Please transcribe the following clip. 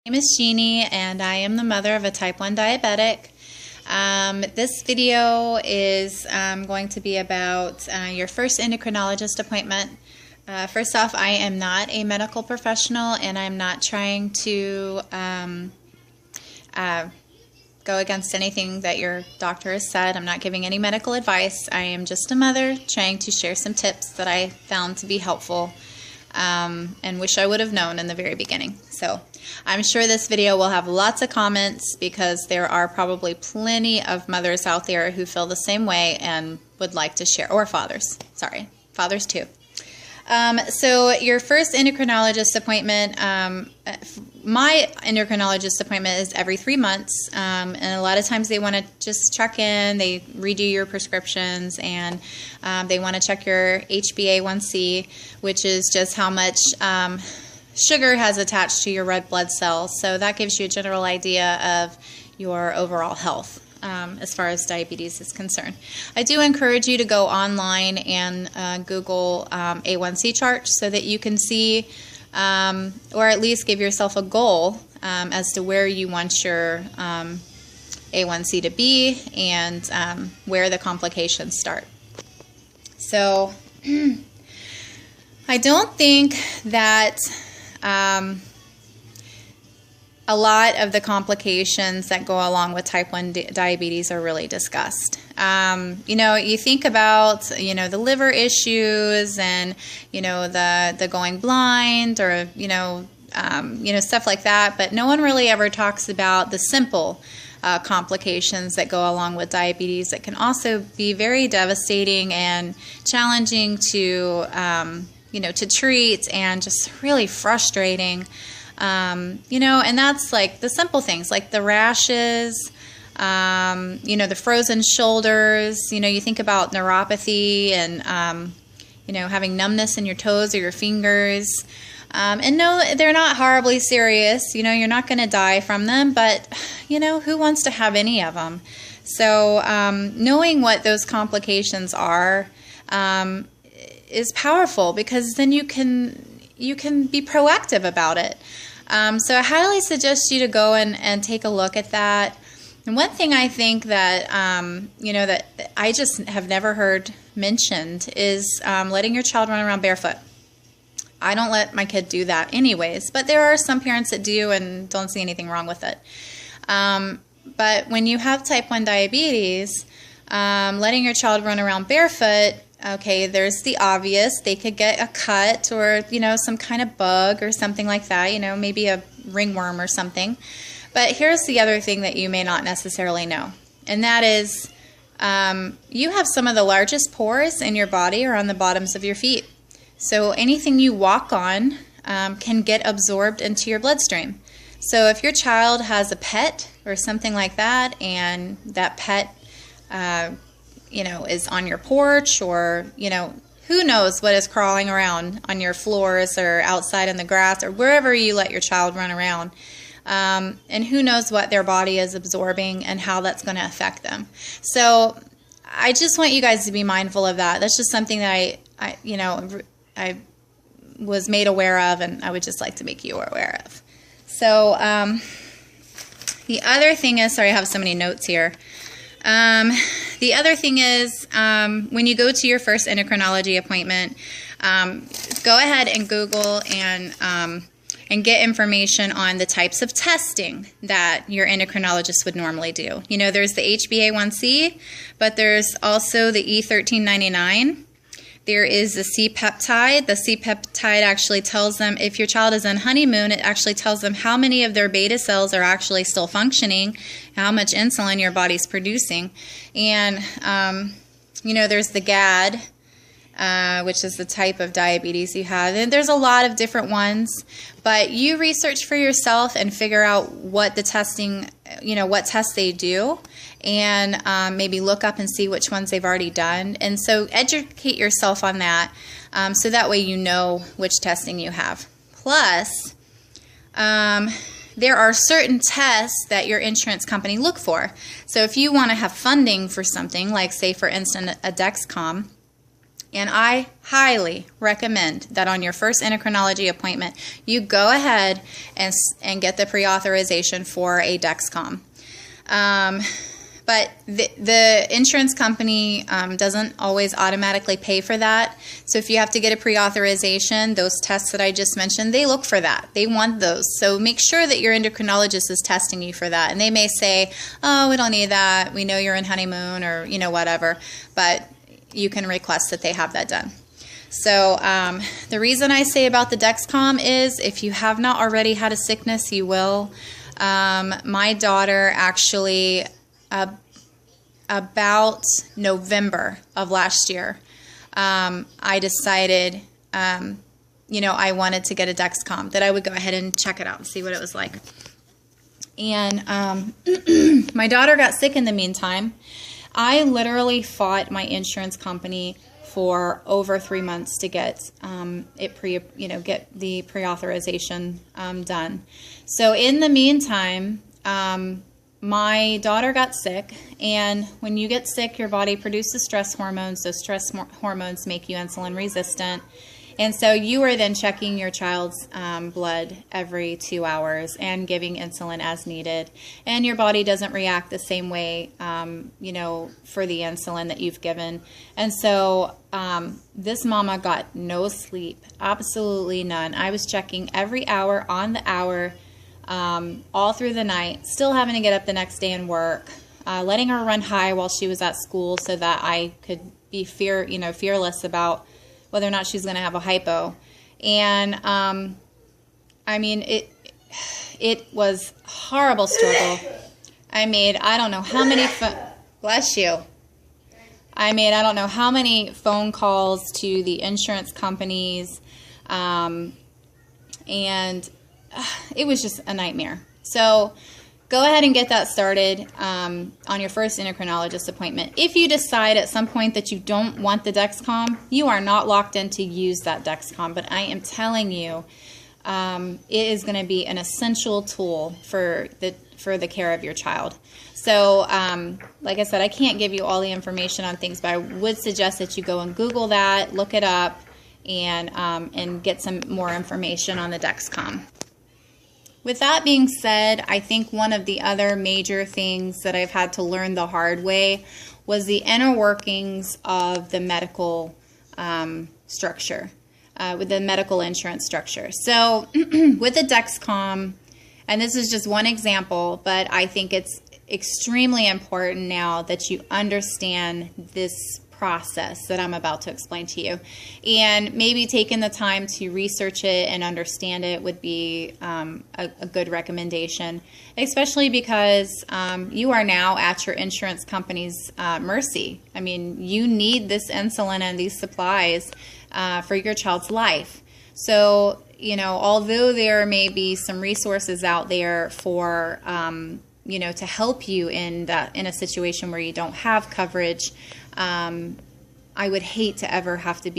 My name is Jeannie, and I am the mother of a type 1 diabetic. This video is going to be about your first endocrinologist appointment. First off, I am not a medical professional, and I'm not trying to go against anything that your doctor has said. I'm not giving any medical advice. I am just a mother trying to share some tips that I found to be helpful and wish I would have known in the very beginning. So I'm sure this video will have lots of comments because there are probably plenty of mothers out there who feel the same way and would like to share, or fathers, sorry, fathers too. So your first endocrinologist appointment, my endocrinologist appointment is every 3 months, and a lot of times they want to just check in, they redo your prescriptions, and they want to check your HbA1c, which is just how much sugar has attached to your red blood cells. So that gives you a general idea of your overall health. As far as diabetes is concerned. I do encourage you to go online and Google A1C charts so that you can see or at least give yourself a goal as to where you want your A1C to be and where the complications start. So I don't think that a lot of the complications that go along with type 1 diabetes are really discussed. You know, you think about, you know, the liver issues and, you know, the going blind or, stuff like that, but no one really ever talks about the simple complications that go along with diabetes that can also be very devastating and challenging to, to treat and just really frustrating. And that's like the simple things like the rashes, the frozen shoulders, you think about neuropathy and, having numbness in your toes or your fingers. And no, they're not horribly serious. You're not going to die from them, but, who wants to have any of them? So knowing what those complications are is powerful because then you can be proactive about it. So I highly suggest you to go and take a look at that. And one thing I think that, that I just have never heard mentioned is letting your child run around barefoot. I don't let my kid do that anyways, but there are some parents that do and don't see anything wrong with it. But when you have type 1 diabetes, letting your child run around barefoot, okay, there's the obvious. They could get a cut or, some kind of bug or something like that, maybe a ringworm or something. But here's the other thing that you may not necessarily know, and that is you have some of the largest pores in your body are on the bottoms of your feet. So anything you walk on can get absorbed into your bloodstream. So if your child has a pet or something like that, and that pet is on your porch or, who knows what is crawling around on your floors or outside in the grass or wherever you let your child run around. And who knows what their body is absorbing and how that's going to affect them. So I just want you guys to be mindful of that. That's just something that I was made aware of, and I would just like to make you aware of. So the other thing is, sorry, I have so many notes here. The other thing is, when you go to your first endocrinology appointment, go ahead and Google and get information on the types of testing that your endocrinologist would normally do. There's the HbA1c, but there's also the E1399. There is the C-peptide. The C-peptide actually tells them, if your child is on honeymoon, it actually tells them how many of their beta cells are actually still functioning, how much insulin your body's producing. And, there's the GAD, which is the type of diabetes you have. And there's a lot of different ones, but you research for yourself and figure out what the testing, what tests they do, and maybe look up and see which ones they've already done. And so educate yourself on that so that way you know which testing you have. Plus, there are certain tests that your insurance company look for. So if you want to have funding for something, like say for instance a Dexcom, And I highly recommend that on your first endocrinology appointment, you go ahead and get the pre-authorization for a Dexcom. But the insurance company doesn't always automatically pay for that. So if you have to get a pre-authorization, those tests that I just mentioned, they look for that. They want those. So make sure that your endocrinologist is testing you for that. And they may say, oh, we don't need that. We know you're in honeymoon or, you know, whatever. But you can request that they have that done. So the reason I say about the Dexcom is if you have not already had a sickness, you will. My daughter actually... about November of last year, I decided, you know, I wanted to get a Dexcom, that I would go ahead and check it out and see what it was like. And my daughter got sick in the meantime. I literally fought my insurance company for over 3 months to get get the pre-authorization done. So in the meantime, my daughter got sick, and when you get sick, your body produces stress hormones. Those stress hormones make you insulin resistant. And so you are then checking your child's blood every 2 hours and giving insulin as needed. And your body doesn't react the same way, you know, for the insulin that you've given. And so this mama got no sleep, absolutely none. I was checking every hour on the hour, all through the night, still having to get up the next day and work, letting her run high while she was at school so that I could be fearless about whether or not she's going to have a hypo. And I mean, it was a horrible struggle. I made, I don't know how many, bless you. I made, I don't know how many phone calls to the insurance companies, and it was just a nightmare. So go ahead and get that started on your first endocrinologist appointment. If you decide at some point that you don't want the Dexcom, you are not locked in to use that Dexcom. But I am telling you, it is going to be an essential tool for the care of your child. So like I said, I can't give you all the information on things, but I would suggest that you go and Google that, look it up, and get some more information on the Dexcom. With that being said, I think one of the other major things that I've had to learn the hard way was the inner workings of the medical structure, with the medical insurance structure. So with the Dexcom, and this is just one example, but I think it's extremely important now that you understand this process that I'm about to explain to you, and maybe taking the time to research it and understand it would be a good recommendation, especially because you are now at your insurance company's mercy. I mean, you need this insulin and these supplies for your child's life. So, you know, although there may be some resources out there for you know, to help you in a situation where you don't have coverage, I would hate to ever have to be